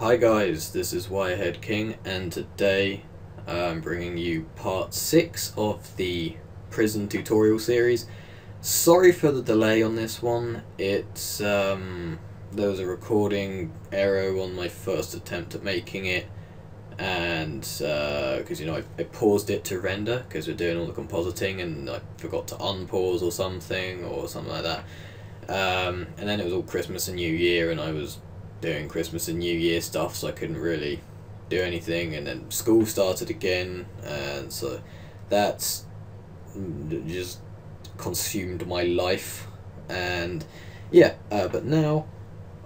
Hi guys, this is Wirehead King, and today I'm bringing you part 6 of the prison tutorial series. Sorry for the delay on this one. It's there was a recording error on my first attempt at making it, and because I paused it to render because we're doing all the compositing and I forgot to unpause or something like that, and then it was all Christmas and New Year and I was doing Christmas and New Year stuff, so I couldn't really do anything, and then school started again, and so that's just consumed my life. And yeah, but now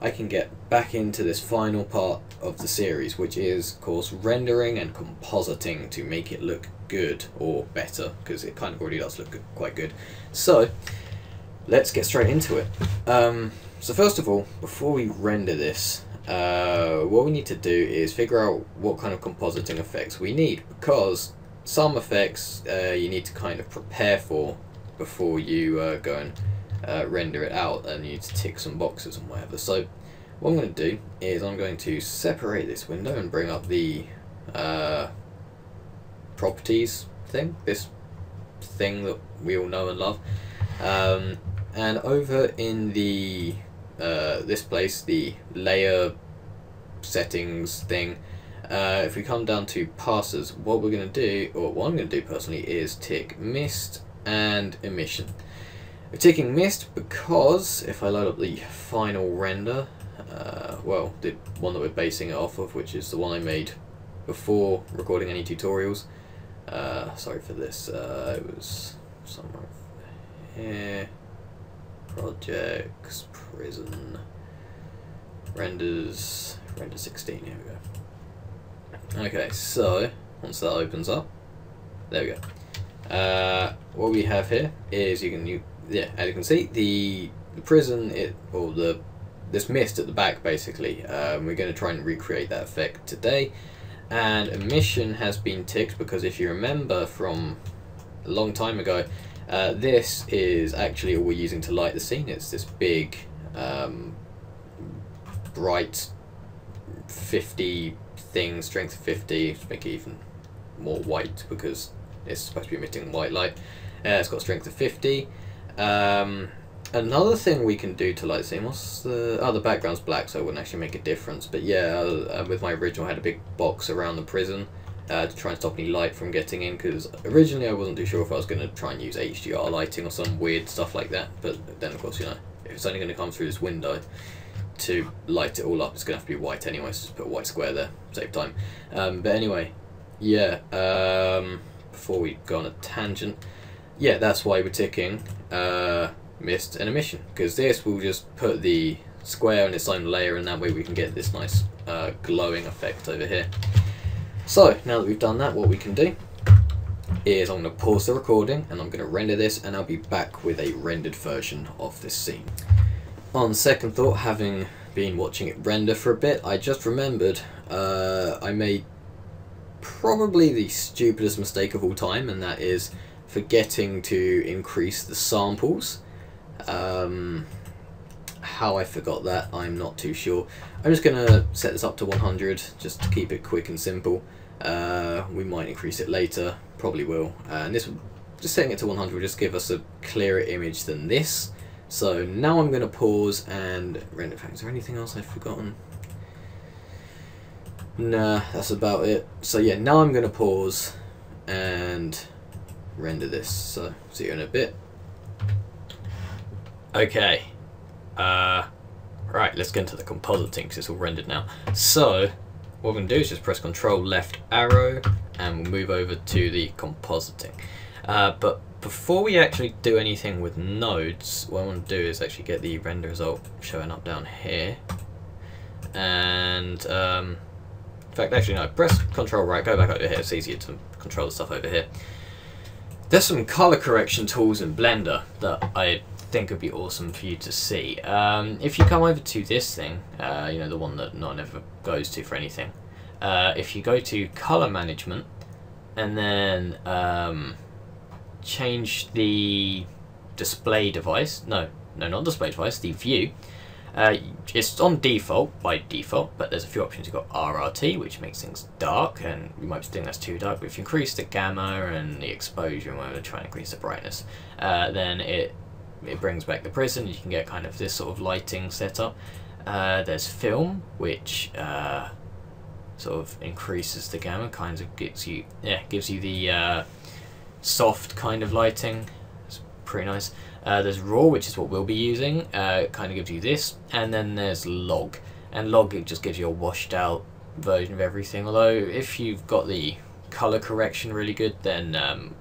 I can get back into this final part of the series, which is of course rendering and compositing to make it look good, or better, because it kind of already does look quite good. So let's get straight into it. So first of all, before we render this, what we need to do is figure out what kind of compositing effects we need, because some effects you need to kind of prepare for before you go and render it out, and you need to tick some boxes and whatever. So what I'm going to do is I'm going to separate this window and bring up the properties thing, this thing that we all know and love, and over in the this place, the layer settings thing, if we come down to passes, what we're going to do, or what I'm going to do personally, is tick mist and emission. We're ticking mist because if I load up the final render, well, the one that we're basing it off of, which is the one I made before recording any tutorials, sorry for this, it was somewhere here, projects, prison, renders, render 16, here we go. Okay, so once that opens up, there we go. What we have here is as you can see, the prison, this mist at the back basically. We're going to try and recreate that effect today, and emission has been ticked because if you remember from a long time ago, this is actually all we're using to light the scene. It's this big bright 50 thing, strength 50, to make it even more white because it's supposed to be emitting white light. It's got strength of 50. Another thing we can do to light the scene, the background's black, so it wouldn't actually make a difference, but yeah, with my original I had a big box around the prison to try and stop any light from getting in, because originally I wasn't too sure if I was going to try and use HDR lighting or some weird stuff like that, but then of course, if it's only going to come through this window to light it all up, it's going to have to be white anyway, so just put a white square there, save time. But anyway, yeah, before we go on a tangent, yeah, that's why we're ticking mist and emission, because this will just put the square in its own layer, and that way we can get this nice glowing effect over here. So now that we've done that, what we can do is I'm going to pause the recording and I'm going to render this, and I'll be back with a rendered version of this scene. On second thought, having been watching it render for a bit, I just remembered I made probably the stupidest mistake of all time, and that is forgetting to increase the samples. How I forgot that, I'm not too sure. I'm just going to set this up to 100 just to keep it quick and simple. We might increase it later, probably will. And this, just setting it to 100 will just give us a clearer image than this. So now I'm going to pause and render. Is there anything else I've forgotten? Nah, that's about it. So yeah, now I'm going to pause and render this. So see you in a bit. Okay. Right, let's get into the compositing because it's all rendered now. So what we're going to do is just press Control left arrow and we'll move over to the compositing. But before we actually do anything with nodes, what I want to do is actually get the render result showing up down here. And in fact, actually no, press Control right, go back over here, it's easier to control the stuff over here. There's some color correction tools in Blender that I think would be awesome for you to see. If you come over to this thing, the one that no one ever goes to for anything, if you go to color management and then change the display device, no not display device, the view, It's on default, by default, but there's a few options. You've got RRT, which makes things dark, and you might think that's too dark, but if you increase the gamma and the exposure, and we're trying to increase the brightness, then it brings back the prism. You can get kind of this sort of lighting setup. There's film, which sort of increases the gamma, kind of gives you the soft kind of lighting. It's pretty nice. There's raw, which is what we'll be using. It kind of gives you this, and then there's log, and log, it just gives you a washed out version of everything. Although if you've got the color correction really good, then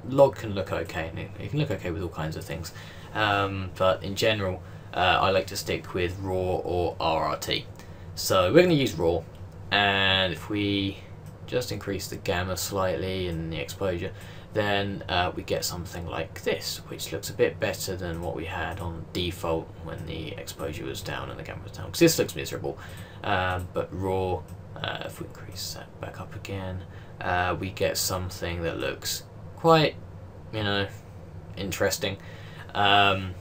log can look okay, and it can look okay with all kinds of things. But in general, I like to stick with raw or RRT. So we're going to use raw, and if we just increase the gamma slightly and the exposure, then we get something like this, which looks a bit better than what we had on default when the exposure was down and the gamma was down, because this looks miserable. But raw, if we increase that back up again, we get something that looks quite, interesting. So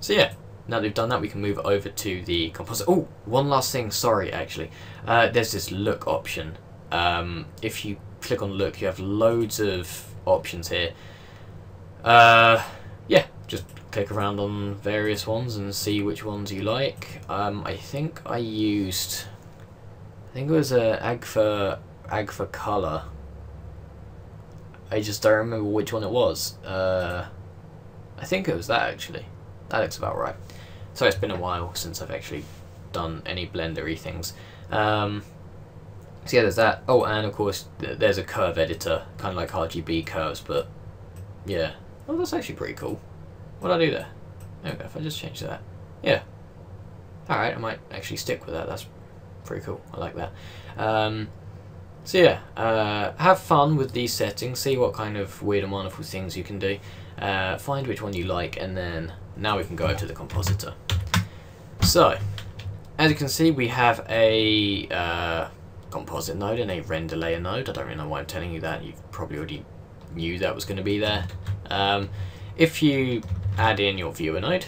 yeah, now that we've done that, we can move over to the composite. Oh, one last thing, sorry, actually. There's this look option. If you click on look, you have loads of options here. Yeah, just click around on various ones and see which ones you like. I think it was a Agfa color. I just don't remember which one it was. I think it was that, actually. That looks about right. So it's been a while since I've actually done any blendery things. So yeah, there's that. Oh, and of course there's a curve editor, kind of like RGB curves, but yeah. Oh, that's actually pretty cool. What did I do there? There we go, if I just change that. Yeah. Alright, I might actually stick with that. That's pretty cool. I like that. So yeah, have fun with these settings, see what kind of weird and wonderful things you can do. Find which one you like, and then now we can go over to the compositor. So, as you can see, we have a composite node and a render layer node. I don't really know why I'm telling you that. You probably already knew that was going to be there. If you add in your viewer node,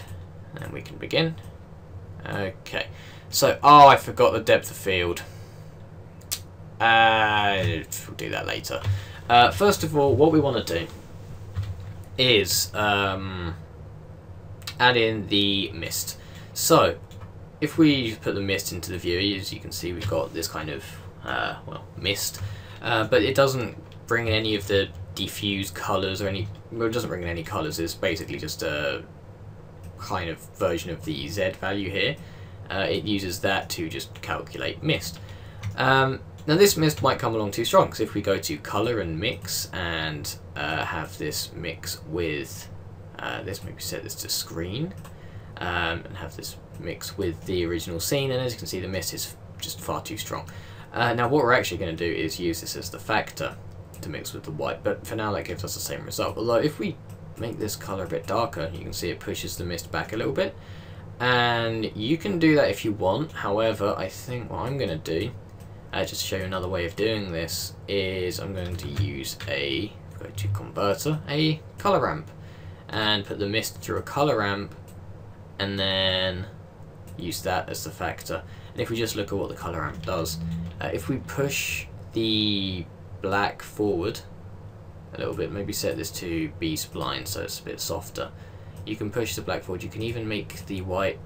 then we can begin. Okay. So, I forgot the depth of field. We'll do that later. First of all, what we want to do is add in the mist. So, if we put the mist into the viewer, as you can see, we've got this kind of mist, but it doesn't bring in any of the diffused colors or it doesn't bring in any colors. It's basically just a kind of version of the Z value here. It uses that to just calculate mist. Now this mist might come along too strong, because if we go to color and mix and have this mix with this, maybe set this to screen, and have this mix with the original scene, and as you can see, the mist is just far too strong. Now what we're actually going to do is use this as the factor to mix with the white, but for now that gives us the same result. Although if we make this color a bit darker, you can see it pushes the mist back a little bit, and you can do that if you want. However, I think what I'm going to do, just to show you another way of doing this, is I'm going to use go to converter, a color ramp, and put the mist through a color ramp, and then use that as the factor. And if we just look at what the color ramp does, if we push the black forward a little bit, maybe set this to B-spline so it's a bit softer, you can push the black forward. You can even make the white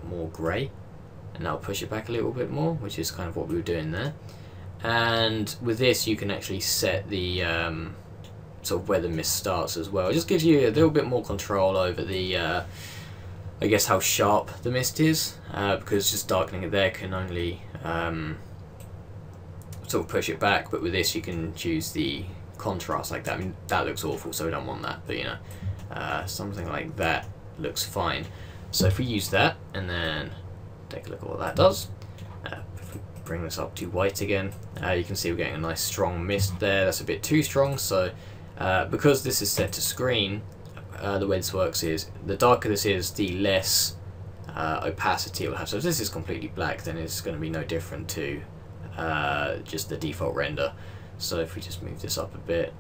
more grey, and that'll push it back a little bit more, which is kind of what we were doing there. And with this you can actually set the sort of where the mist starts as well. It just gives you a little bit more control over the I guess how sharp the mist is, because just darkening it there can only sort of push it back, but with this you can choose the contrast like that. I mean, that looks awful, so we don't want that, but something like that looks fine. So if we use that and then take a look at what that does, if we bring this up to white again, you can see we're getting a nice strong mist there. That's a bit too strong, so because this is set to screen, the way this works is the darker this is, the less opacity it will have. So if this is completely black, then it's going to be no different to just the default render. So if we just move this up a bit,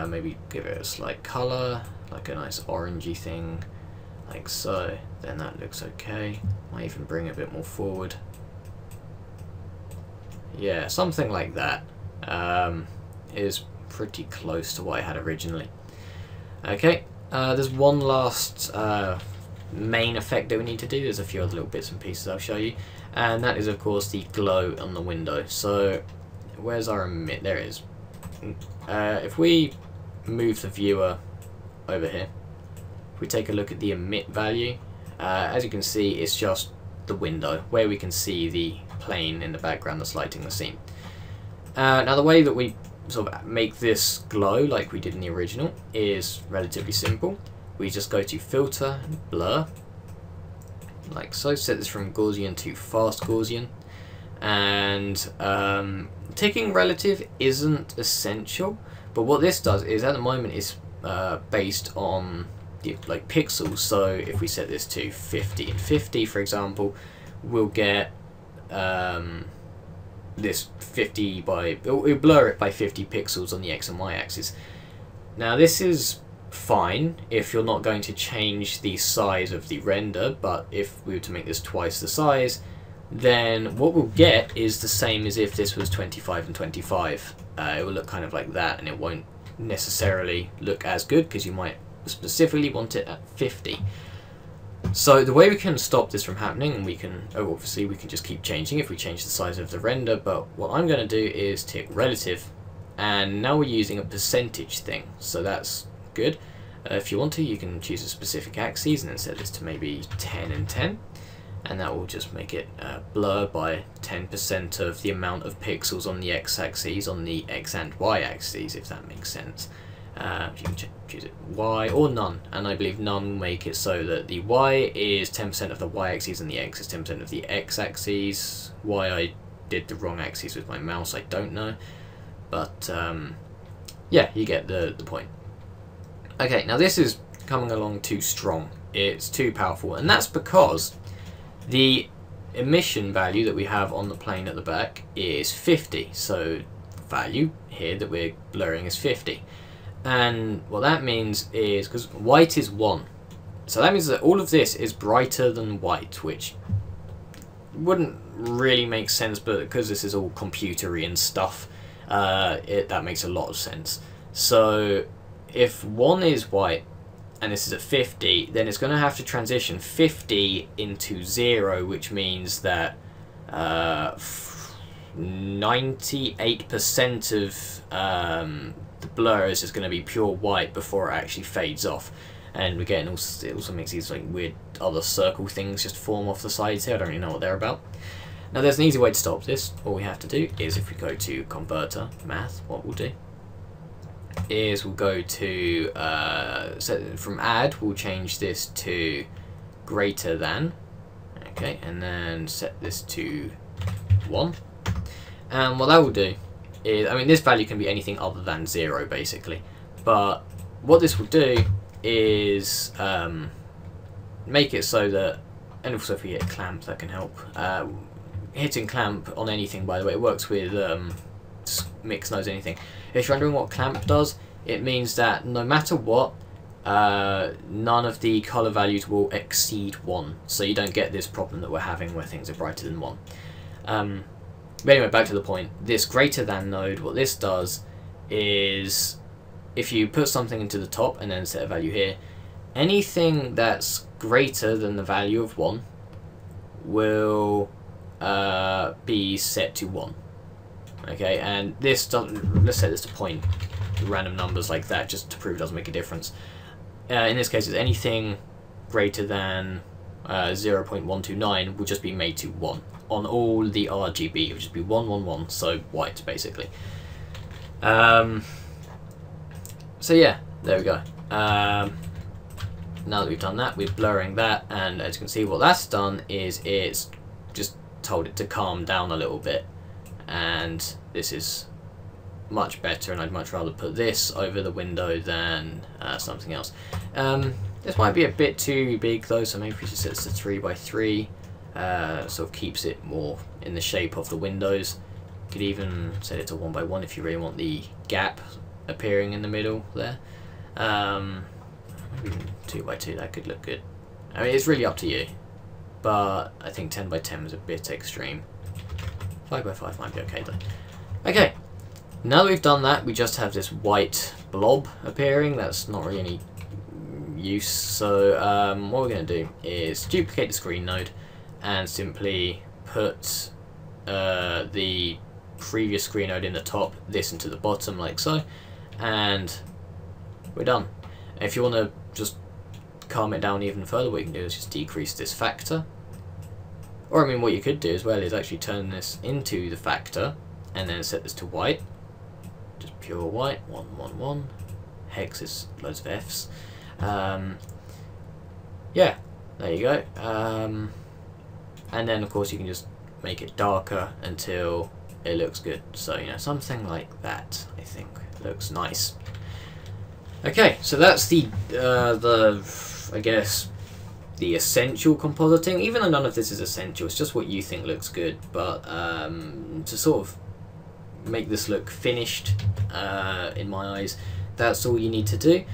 maybe give it a slight colour, like a nice orangey thing, like so, then that looks okay. Might even bring it a bit more forward. Yeah, something like that is pretty close to what I had originally. Okay, there's one last main effect that we need to do. There's a few other little bits and pieces I'll show you, and that is of course the glow on the window. So where's our emit? There it is. If we move the viewer over here, if we take a look at the emit value, as you can see, it's just the window where we can see the plane in the background that's lighting the scene. Now the way that we sort of make this glow like we did in the original is relatively simple. We just go to filter and blur, like so, set this from Gaussian to fast Gaussian, and ticking relative isn't essential, but what this does is at the moment is based on the pixels. So if we set this to 50 and 50 for example, we'll get this 50 by, we'll blur it by 50 pixels on the X and Y axis. Now this is fine if you're not going to change the size of the render, but if we were to make this twice the size, then what we'll get is the same as if this was 25 and 25. It will look kind of like that, and it won't necessarily look as good because you might specifically want it at 50. So the way we can stop this from happening, and we can, obviously we can just keep changing if we change the size of the render, but what I'm going to do is tick relative, and now we're using a percentage thing, so that's good. If you want to, you can choose a specific axis and then set this to maybe 10 and 10, and that will just make it blur by 10% of the amount of pixels on the x-axis on the x and y-axis, if that makes sense. You can choose it Y or none, and I believe none will make it so that the Y is 10% of the y-axis and the X is 10% of the x-axis. Why I did the wrong axis with my mouse, I don't know, but yeah, you get the point. Okay, now this is coming along too strong, it's too powerful, and that's because the emission value that we have on the plane at the back is 50, so value here that we're blurring is 50. And what that means is, because white is 1, so that means that all of this is brighter than white, which wouldn't really make sense, but because this is all computery and stuff, that makes a lot of sense. So if 1 is white and this is at 50, then it's going to have to transition 50 into 0, which means that 98% of the blur is just going to be pure white before it actually fades off. And we're getting also, it also makes these like weird other circle things just form off the sides here. I don't really know what they're about. Now there's an easy way to stop this. All we have to do is, if we go to converter math, what we'll do is we'll go to set from add, we'll change this to greater than, okay, and then set this to 1. And what that will do is, I mean, this value can be anything other than 0 basically, but what this will do is make it so that, and also if we hit clamp, that can help. Hitting clamp on anything, by the way, it works with mix knows anything. If you're wondering what clamp does, it means that no matter what, none of the color values will exceed 1, so you don't get this problem that we're having where things are brighter than 1. But anyway, back to the point. This greater than node, what this does is, if you put something into the top and then set a value here, anything that's greater than the value of 1 will be set to 1. Okay, and this doesn't, let's set this to point random numbers like that just to prove it doesn't make a difference. In this case, it's anything greater than 0.129 will just be made to 1 on all the RGB. It would just be 1, 1, 1, so white basically. So yeah, there we go. Now that we've done that, we're blurring that, and as you can see, what that's done is it's just told it to calm down a little bit, and this is much better, and I'd much rather put this over the window than something else. This might be a bit too big though, so maybe we should set this to 3 by 3. Sort of keeps it more in the shape of the windows. You could even set it to 1 by 1 if you really want the gap appearing in the middle there. Maybe even 2 by 2, that could look good. I mean, it's really up to you, but I think 10 by 10 was a bit extreme. 5 by 5 might be okay though. Okay, now that we've done that, we just have this white blob appearing. That's not really any use, so what we're going to do is duplicate the screen node and simply put the previous screen node in the top, this into the bottom like so, and we're done. If you want to just calm it down even further, what you can do is just decrease this factor. Or I mean, what you could do as well is actually turn this into the factor and then set this to white. Just pure white, 1, 1, 1. Hex is loads of Fs. Yeah, there you go. And then of course you can just make it darker until it looks good. So, you know, something like that, I think, looks nice. Okay, so that's the I guess, the essential compositing. Even though none of this is essential, it's just what you think looks good. But to sort of make this look finished, in my eyes, that's all you need to do.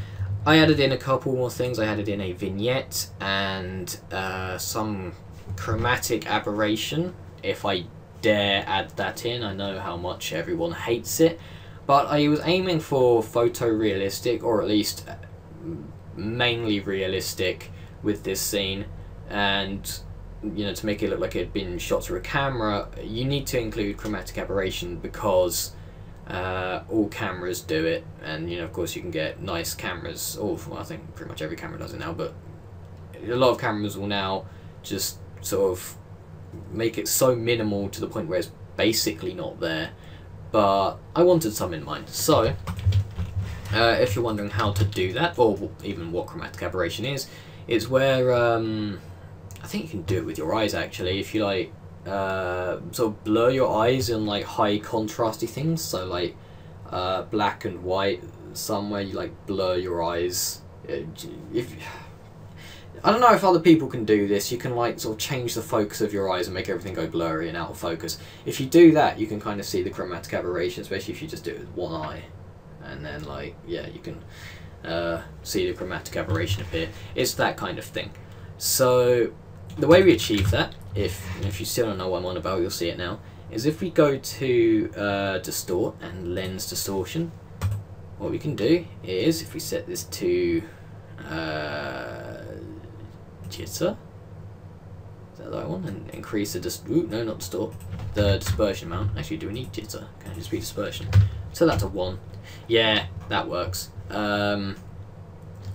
I added in a couple more things. I added in a vignette and some chromatic aberration, if I dare add that in. I know how much everyone hates it, but I was aiming for photorealistic, or at least mainly realistic with this scene, and you know, to make it look like it had been shot through a camera, you need to include chromatic aberration because all cameras do it. And you know, of course, you can get nice cameras, or well, I think pretty much every camera does it now, but a lot of cameras will now just sort of make it so minimal to the point where it's basically not there. But I wanted some in mind, so if you're wondering how to do that, or even what chromatic aberration is, it's where I think you can do it with your eyes actually. If you like sort of blur your eyes in like high contrasty things, so like black and white, somewhere you like blur your eyes. I don't know if other people can do this. You can like sort of change the focus of your eyes and make everything go blurry and out of focus. If you do that, you can kind of see the chromatic aberration, especially if you just do it with one eye. And then like, yeah, you can see the chromatic aberration appear. It's that kind of thing. So the way we achieve that, if you still don't know what I'm on about, you'll see it now, is if we go to distort and lens distortion, what we can do is, if we set this to jitter, is that the right one, and increase the no, not distort, the dispersion amount. Actually, do we need jitter? Can it just be dispersion? Set that to 1. Yeah, that works. So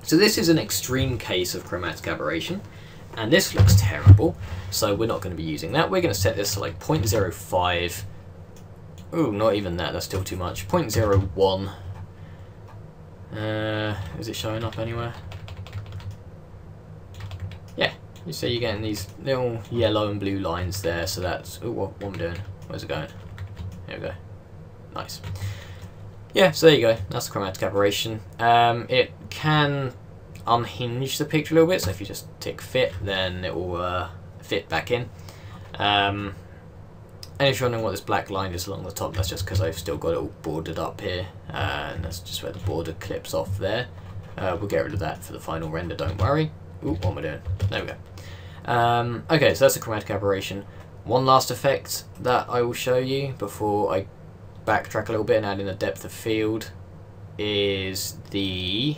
this is an extreme case of chromatic aberration, and this looks terrible, so we're not going to be using that. We're going to set this to like 0.05. Ooh, not even that, that's still too much. 0.01. Is it showing up anywhere? Yeah, you see you're getting these little yellow and blue lines there, so that's... Ooh, what am I doing? Where's it going? Here we go. Nice. Yeah, so there you go. That's the chromatic aberration. It can unhinge the picture a little bit, so if you just tick fit, then it will fit back in. And if you're wondering what this black line is along the top, that's just because I've still got it all bordered up here, and that's just where the border clips off there. We'll get rid of that for the final render, don't worry. Ooh, what am I doing? There we go. Okay, so that's the chromatic aberration. One last effect that I will show you before I backtrack a little bit and add in a depth of field is the...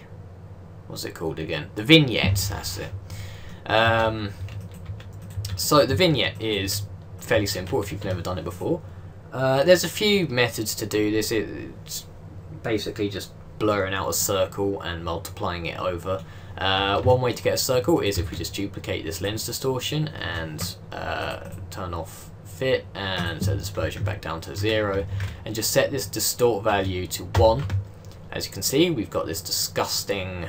what's it called again? The vignette, that's it. So the vignette is fairly simple if you've never done it before. There's a few methods to do this. It's basically just blurring out a circle and multiplying it over. One way to get a circle is if we just duplicate this lens distortion and turn off fit and set the dispersion back down to 0 and just set this distort value to 1. As you can see, we've got this disgusting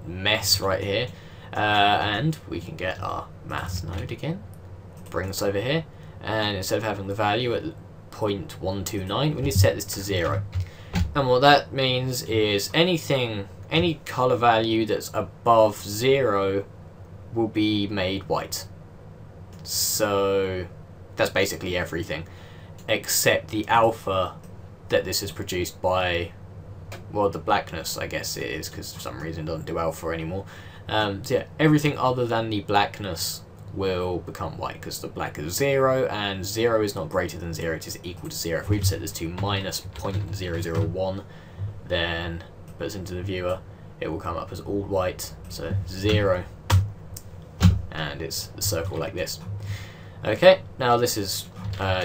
mess right here, and we can get our math node again, bring this over here, and instead of having the value at 0.129, we need to set this to 0. And what that means is any color value that's above 0 will be made white. So that's basically everything except the alpha that this is produced by, well, the blackness, I guess it is, because for some reason it doesn't do alpha anymore. So yeah, everything other than the blackness will become white because the black is 0 and 0 is not greater than 0, it is equal to 0. If we'd set this to minus 0.001, then put this into the viewer, it will come up as all white, so 0, and it's a circle like this. Okay, now this is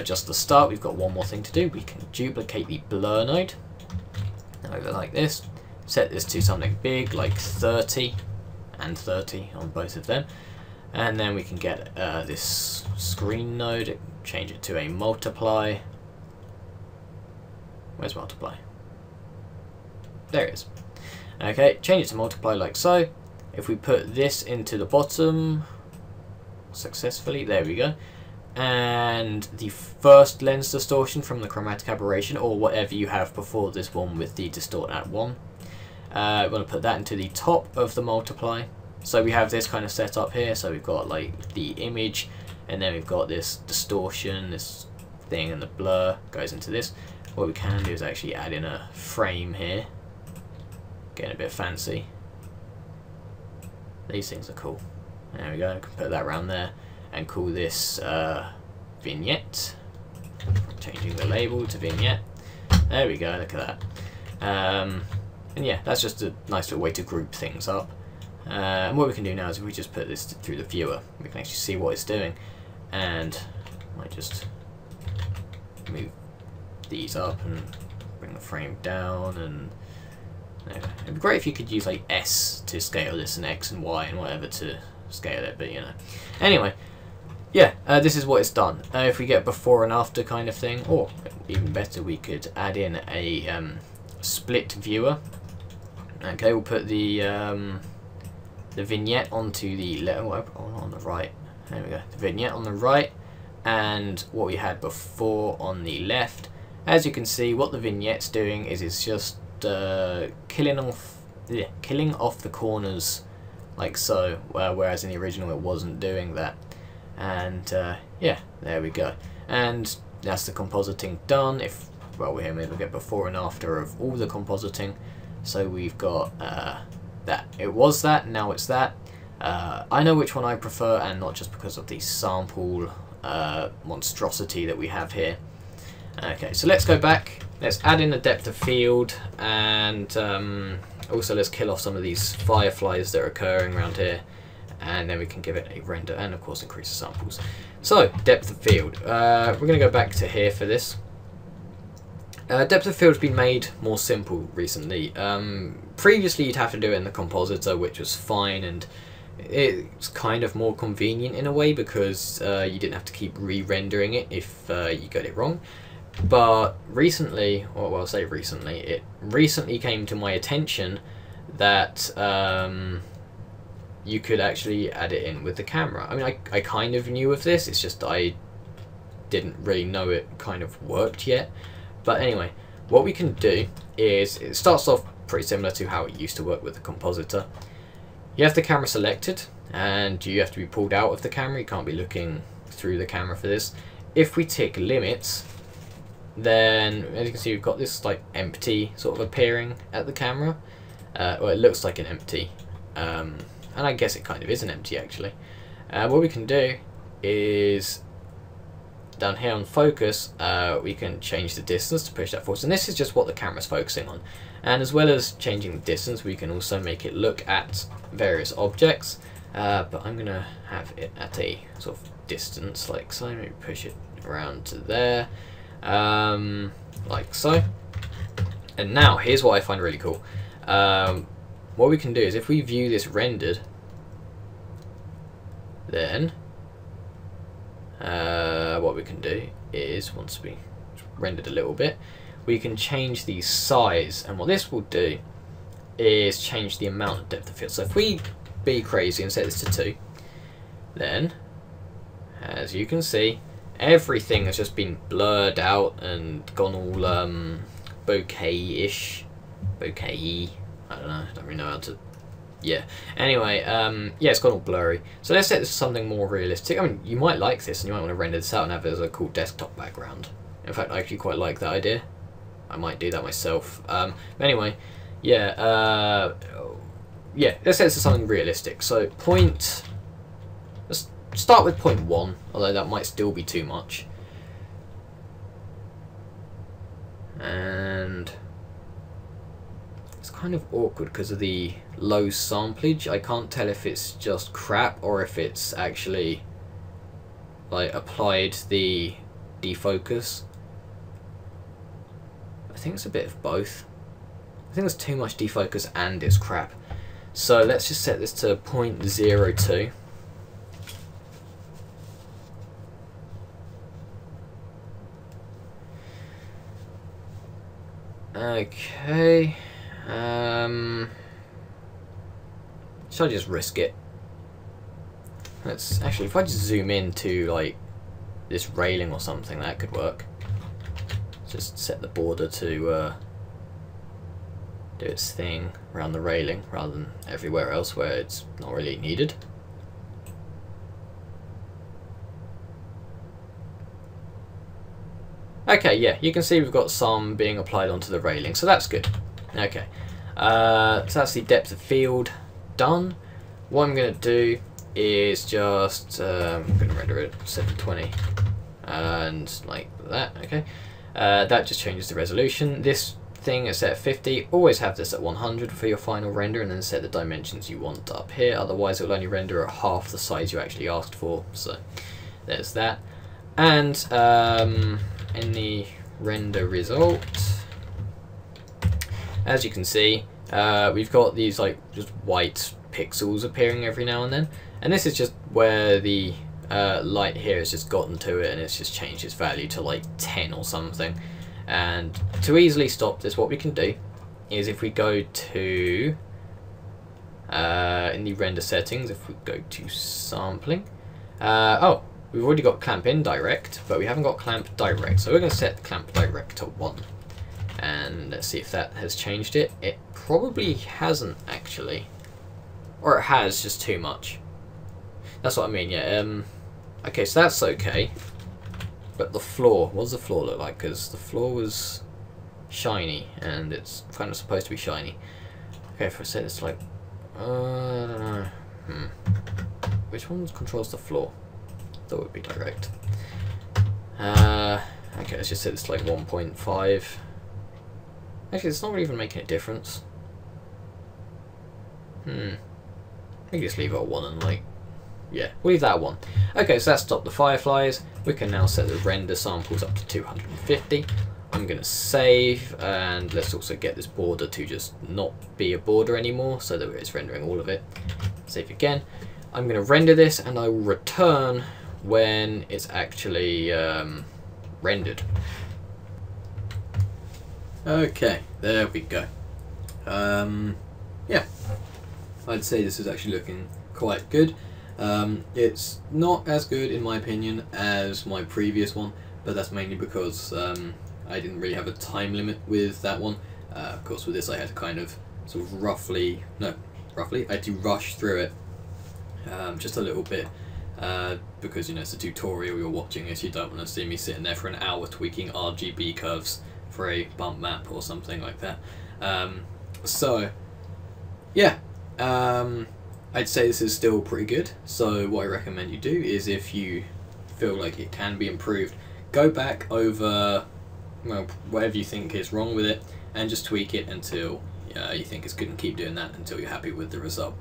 just the start. We've got one more thing to do. We can duplicate the blur node over like this, set this to something big like 30 and 30 on both of them, and then we can get this screen node, change it to a multiply. Where's multiply? There it is. Okay, change it to multiply like so. If we put this into the bottom successfully, there we go, and the first lens distortion from the chromatic aberration, or whatever you have before this one with the distort at 1, we want to put that into the top of the multiply. So we have this kind of set up here, so we've got like the image, and then we've got this distortion, this thing, and the blur goes into this. What we can do is actually add in a frame here, getting a bit fancy. These things are cool. There we go, I can put that around there and call this vignette. Changing the label to vignette. There we go, look at that. And yeah, that's just a nice little way to group things up. And what we can do now is if we just put this through the viewer, we can actually see what it's doing. And I might just move these up and bring the frame down, and it'd be great if you could use like S to scale this and X and Y and whatever to scale it, but you know. Anyway, yeah, this is what it's done. If we get before and after kind of thing, or even better, we could add in a split viewer. Okay, we'll put the vignette onto the left, on the right. There we go. The vignette on the right, and what we had before on the left. As you can see, what the vignette's doing is it's just killing off the corners like so, whereas in the original it wasn't doing that. And yeah, there we go. And that's the compositing done. If we're here, maybe we'll get before and after of all the compositing. So we've got that. It was that, now it's that. I know which one I prefer, and not just because of the sample monstrosity that we have here. Okay, so let's go back. Let's add in a depth of field, and also let's kill off some of these fireflies that are occurring around here, and then we can give it a render and of course increase the samples. So depth of field, we're going to go back to here for this. Depth of field has been made more simple recently. Previously you'd have to do it in the Compositor, which was fine, and it's kind of more convenient in a way because you didn't have to keep re-rendering it if you got it wrong. But recently, or well, I'll say recently, it recently came to my attention that you could actually add it in with the camera. I mean, I kind of knew of this, it's just I didn't really know it kind of worked yet. But anyway, what we can do is, it starts off pretty similar to how it used to work with the Compositor. You have the camera selected, and you have to be pulled out of the camera, you can't be looking through the camera for this. If we tick limits, then as you can see we've got this like empty sort of appearing at the camera. Well, it looks like an empty, and I guess it kind of is an empty actually. What we can do is down here on focus, we can change the distance to push that forward, and this is just what the camera's focusing on. And as well as changing the distance, we can also make it look at various objects, but I'm gonna have it at a sort of distance like so. Maybe push it around to there, like so. And now here's what I find really cool. What we can do is if we view this rendered, then what we can do is, once we rendered a little bit, we can change the size, and what this will do is change the amount of depth of field. So if we be crazy and set this to 2, then as you can see everything has just been blurred out and gone all bokeh-ish, bokeh-y, I don't know, I don't really know how to, yeah. Anyway, yeah, it's gone all blurry. So let's set this to something more realistic. I mean, you might like this and you might want to render this out and have it as a cool desktop background. In fact, I actually quite like that idea. I might do that myself. But anyway, yeah, yeah, let's say this is something realistic. So let's start with 0.1, although that might still be too much. And it's kind of awkward because of the low samplage. I can't tell if it's just crap or if it's actually like applied the defocus. I think it's a bit of both. I think there's too much defocus and it's crap. So let's just set this to 0.02. Okay. Should I just risk it? Let's actually, if I just zoom into like this railing or something, that could work. Just set the border to do its thing around the railing rather than everywhere else where it's not really needed. Okay, yeah, you can see we've got some being applied onto the railing, so that's good. Okay, so that's the depth of field done. What I'm going to do is just, I'm going to render it 720 and like that, okay. That just changes the resolution. This thing is set at 50. Always have this at 100 for your final render, and then set the dimensions you want up here. Otherwise, it will only render at half the size you actually asked for. So there's that. And in the render result, as you can see, we've got these like just white pixels appearing every now and then, and this is just where the light here has just gotten to it and it's just changed its value to like 10 or something. And to easily stop this, what we can do is if we go to in the render settings, if we go to sampling, oh, we've already got clamp indirect, but we haven't got clamp direct, so we're going to set clamp direct to 1. And let's see if that has changed it. It probably hasn't actually, or it has, just too much. That's what I mean, yeah. Okay, so that's okay. But the floor, what does the floor look like? Because the floor was shiny, and it's kind of supposed to be shiny. Okay, if I set this like, I don't know. Which one controls the floor? That would be direct. Okay, let's just set this to like 1.5. Actually, it's not really even making a difference. We can just leave it at 1 and like, yeah, we'll leave that at 1. Okay, so that stopped the fireflies. We can now set the render samples up to 250. I'm going to save, and let's also get this border to just not be a border anymore, so that it's rendering all of it. Save again. I'm going to render this, and I will return when it's actually rendered. Okay, there we go. Yeah, I'd say this is actually looking quite good. It's not as good in my opinion as my previous one, but that's mainly because I didn't really have a time limit with that one. Of course with this I had to kind of sort of roughly, I had to rush through it just a little bit because, you know, it's a tutorial, you're watching it, you don't want to see me sitting there for an hour tweaking RGB curves for a bump map or something like that. So yeah, I'd say this is still pretty good. So what I recommend you do is, if you feel like it can be improved, go back over, well, whatever you think is wrong with it and just tweak it until you think it's good, and keep doing that until you're happy with the result.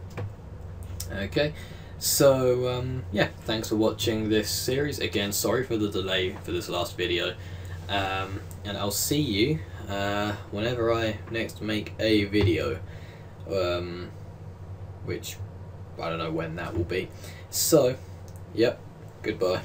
Okay, so yeah, thanks for watching this series. Again, sorry for the delay for this last video, and I'll see you whenever I next make a video, which I don't know when that will be. So, yep, goodbye.